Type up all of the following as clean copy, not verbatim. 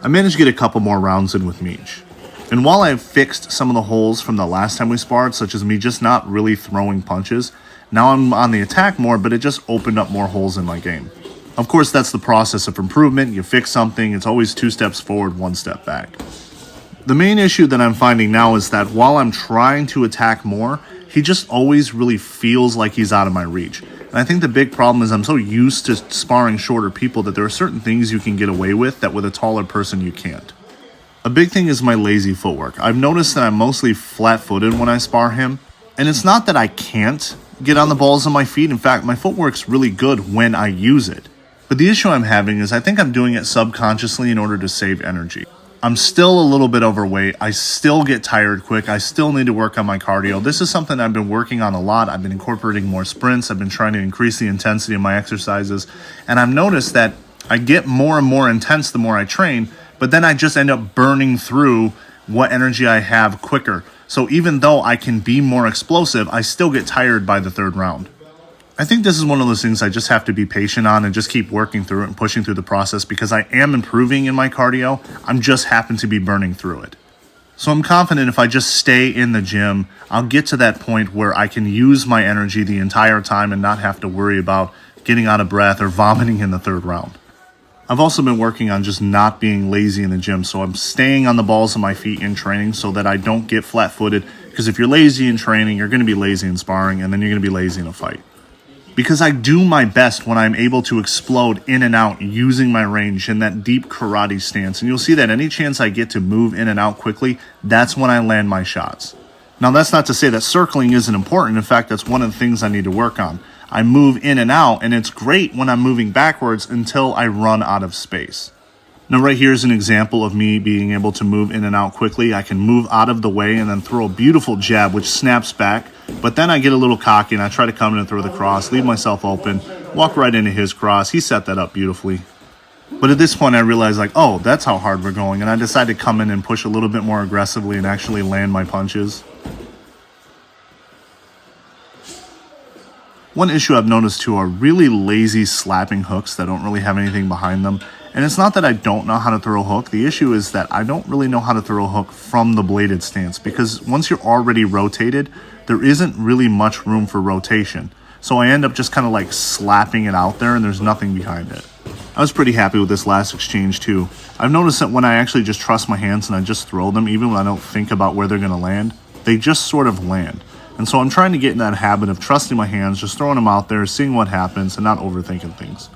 I managed to get a couple more rounds in with Meech. And while I've fixed some of the holes from the last time we sparred, such as me just not really throwing punches, now I'm on the attack more, but it just opened up more holes in my game. Of course, that's the process of improvement. You fix something, it's always 2 steps forward, 1 step back. The main issue that I'm finding now is that while I'm trying to attack more, he just always really feels like he's out of my reach. And I think the big problem is I'm so used to sparring shorter people that there are certain things you can get away with that with a taller person you can't. A big thing is my lazy footwork. I've noticed that I'm mostly flat-footed when I spar him, and it's not that I can't get on the balls of my feet. In fact, my footwork's really good when I use it. But the issue I'm having is I think I'm doing it subconsciously in order to save energy. I'm still a little bit overweight. I still get tired quick. I still need to work on my cardio. This is something I've been working on a lot. I've been incorporating more sprints. I've been trying to increase the intensity of my exercises. And I've noticed that I get more and more intense the more I train, but then I just end up burning through what energy I have quicker. So even though I can be more explosive, I still get tired by the 3rd round. I think this is one of those things I just have to be patient on and just keep working through it and pushing through the process because I am improving in my cardio. I'm just happen to be burning through it. So I'm confident if I just stay in the gym, I'll get to that point where I can use my energy the entire time and not have to worry about getting out of breath or vomiting in the 3rd round. I've also been working on just not being lazy in the gym, so I'm staying on the balls of my feet in training so that I don't get flat-footed, because if you're lazy in training, you're going to be lazy in sparring, and then you're going to be lazy in a fight. Because I do my best when I'm able to explode in and out using my range in that deep karate stance. And you'll see that any chance I get to move in and out quickly, that's when I land my shots. Now, that's not to say that circling isn't important. In fact, that's one of the things I need to work on. I move in and out, and it's great when I'm moving backwards until I run out of space. Now, right here is an example of me being able to move in and out quickly. I can move out of the way and then throw a beautiful jab, which snaps back. But then I get a little cocky, and I try to come in and throw the cross, leave myself open, walk right into his cross. He set that up beautifully. But at this point, I realized, like, oh, that's how hard we're going. And I decided to come in and push a little bit more aggressively and actually land my punches. One issue I've noticed, too, are really lazy slapping hooks that don't really have anything behind them. And it's not that I don't know how to throw a hook. The issue is that I don't really know how to throw a hook from the bladed stance, because once you're already rotated, there isn't really much room for rotation. So I end up just kind of like slapping it out there and there's nothing behind it. I was pretty happy with this last exchange too. I've noticed that when I actually just trust my hands and I just throw them, even when I don't think about where they're going to land, they just sort of land. And so I'm trying to get in that habit of trusting my hands, just throwing them out there, seeing what happens, and not overthinking things.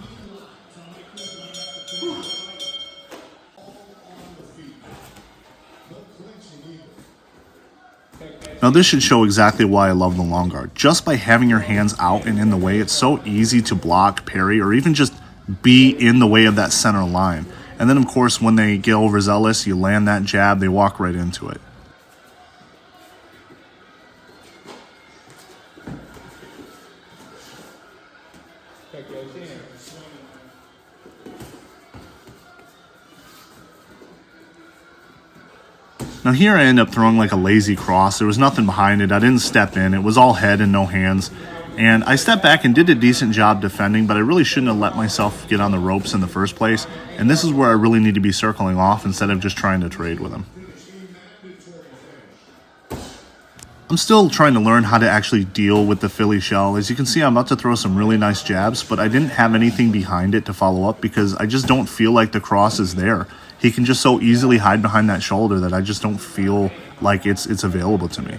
Now this should show exactly why I love the long guard. Just by having your hands out and in the way, it's so easy to block, parry, or even just be in the way of that center line. And then of course when they get overzealous, you land that jab, they walk right into it. Now here I end up throwing like a lazy cross. There was nothing behind it. I didn't step in. It was all head and no hands. And I stepped back and did a decent job defending, but I really shouldn't have let myself get on the ropes in the first place. And this is where I really need to be circling off instead of just trying to trade with him. I'm still trying to learn how to actually deal with the Philly shell. As you can see, I'm about to throw some really nice jabs, but I didn't have anything behind it to follow up because I just don't feel like the cross is there. He can just so easily hide behind that shoulder that I just don't feel like it's available to me.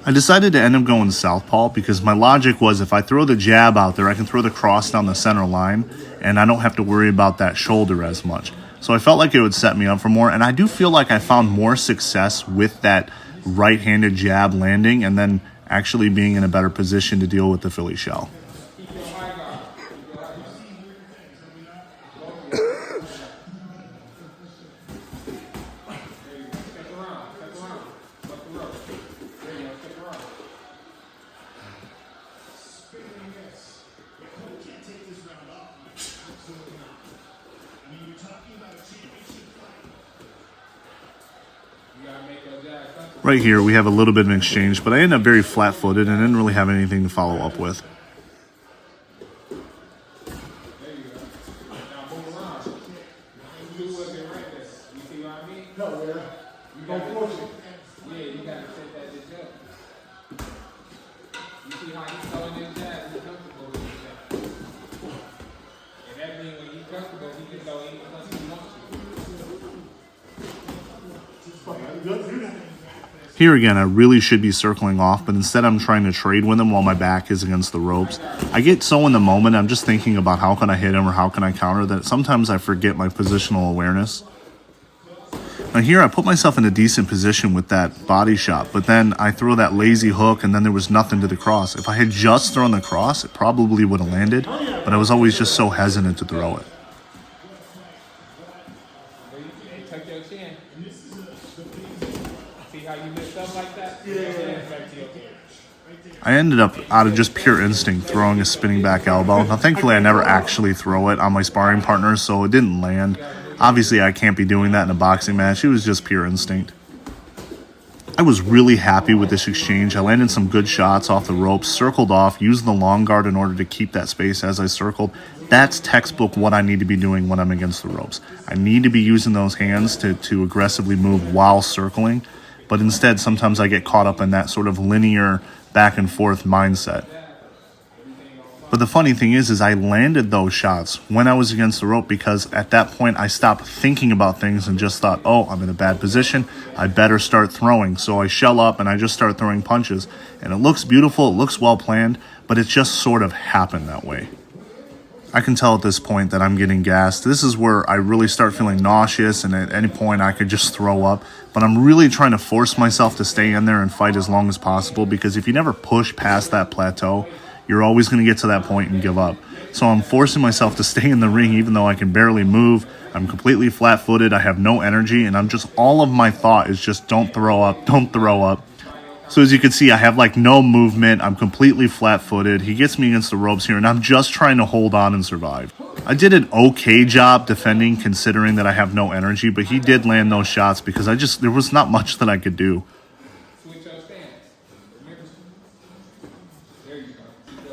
I decided to end up going southpaw because my logic was if I throw the jab out there, I can throw the cross down the center line and I don't have to worry about that shoulder as much. So I felt like it would set me up for more, and I do feel like I found more success with that right-handed jab landing and then actually being in a better position to deal with the Philly shell. Right here, we have a little bit of an exchange, but I ended up very flat-footed and didn't really have anything to follow up with. Here again, I really should be circling off, but instead I'm trying to trade with him while my back is against the ropes. I get so in the moment, I'm just thinking about how can I hit him or how can I counter, that sometimes I forget my positional awareness. Now here I put myself in a decent position with that body shot, but then I throw that lazy hook and then there was nothing to the cross. If I had just thrown the cross, it probably would have landed, but I was always just so hesitant to throw it. I ended up, out of just pure instinct, throwing a spinning back elbow. Now, thankfully, I never actually throw it on my sparring partner, so it didn't land. Obviously, I can't be doing that in a boxing match. It was just pure instinct. I was really happy with this exchange. I landed some good shots off the ropes, circled off, used the long guard in order to keep that space as I circled. That's textbook what I need to be doing when I'm against the ropes. I need to be using those hands to aggressively move while circling, but instead, sometimes I get caught up in that sort of linear back and forth mindset. But the funny thing is I landed those shots when I was against the rope because at that point I stopped thinking about things and just thought, oh, I'm in a bad position. I better start throwing. So I shell up and I just start throwing punches. And it looks beautiful. It looks well planned, but it just sort of happened that way. I can tell at this point that I'm getting gassed. This is where I really start feeling nauseous, and at any point I could just throw up. But I'm really trying to force myself to stay in there and fight as long as possible, because if you never push past that plateau, you're always going to get to that point and give up. So I'm forcing myself to stay in the ring even though I can barely move. I'm completely flat-footed. I have no energy, and all of my thought is just don't throw up, don't throw up. So as you can see, I have like no movement. I'm completely flat-footed. He gets me against the ropes here, and I'm just trying to hold on and survive. I did an okay job defending considering that I have no energy, but he did land those shots because there was not much that I could do.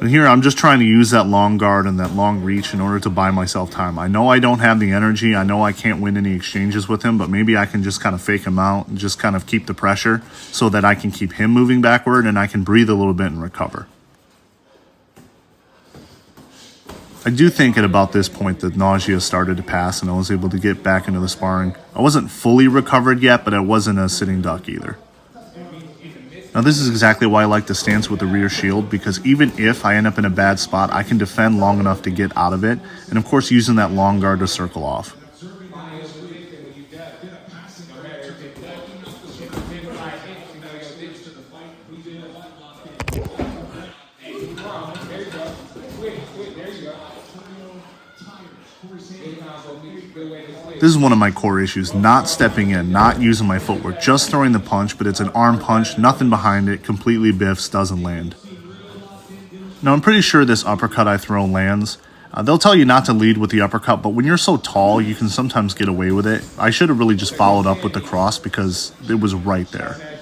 And here I'm just trying to use that long guard and that long reach in order to buy myself time. I know I don't have the energy. I know I can't win any exchanges with him, but maybe I can just kind of fake him out and just kind of keep the pressure so that I can keep him moving backward and I can breathe a little bit and recover. I do think at about this point the nausea started to pass and I was able to get back into the sparring. I wasn't fully recovered yet, but I wasn't a sitting duck either. Now this is exactly why I like to stance with the rear shield, because even if I end up in a bad spot, I can defend long enough to get out of it, and of course using that long guard to circle off. This is one of my core issues, not stepping in, not using my footwork, just throwing the punch, but it's an arm punch, nothing behind it, completely biffs, doesn't land. Now I'm pretty sure this uppercut I throw lands. They'll tell you not to lead with the uppercut, but when you're so tall, you can sometimes get away with it. I should have really just followed up with the cross because it was right there.